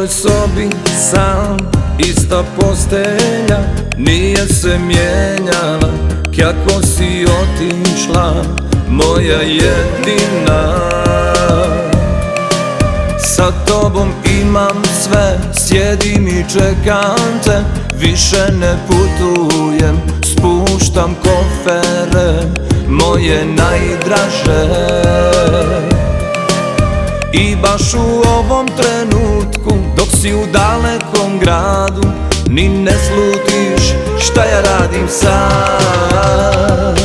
tvojoj sobi sam, ista postelja nije se mijenjala. Kako si otišla, moja jedina. Sa tobom imam sve, sjedim i čekam te. Više ne putujem, spuštam kofere, moje najdraže. I baš u ovom trenutku, dok si u dalekom gradu, ni ne slutiš šta ja radim sad.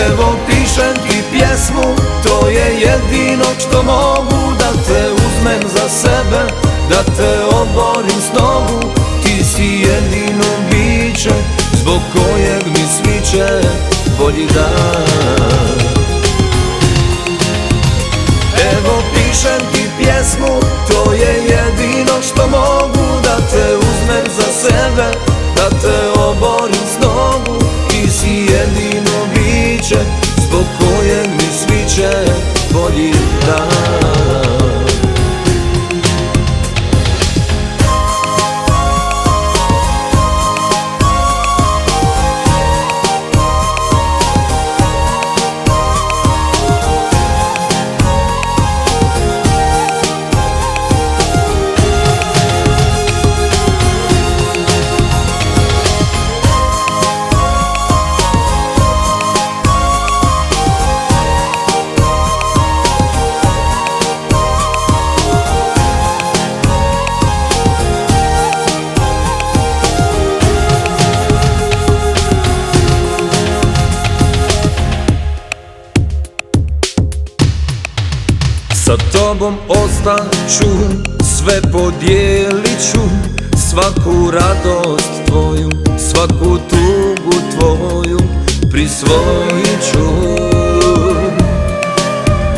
Evo pišem ti pjesmu, to je jedino što mogu, da te uzmem za sebe, da te oborim s nogu. Ti si jedino biće, zbog kojeg mi sviće bolji dan. Evo pišem ti pjesmu, to je jedino što mogu, da te uzmem za sebe, da te oborim s nogu. Ti si jedino biće, zbog kojeg mi sviće bolji dan. Sa tobom ostaću, sve podijelit ću, svaku radost tvoju, svaku tugu tvoju prisvojit ću.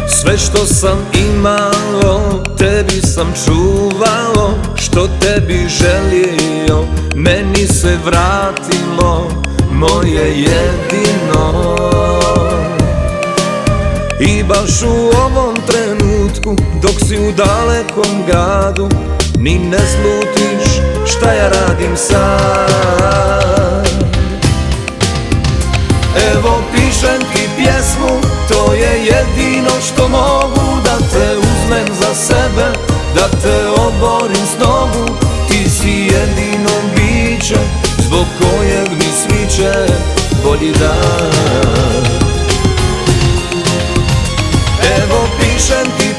Sve što sam imao, tebi sam čuvao, što tebi želio, meni se vratilo, moje jedino. I baš u ovom trenutku, dok si u dalekom gradu, ni ne slutiš šta ja radim sad. Evo pišem ti pjesmu, to je jedino što mogu, da te uzmem za sebe, da te oborim s nogu. Ti si jedino biće, zbog kojeg mi sviće bolji dan. Evo pišem ti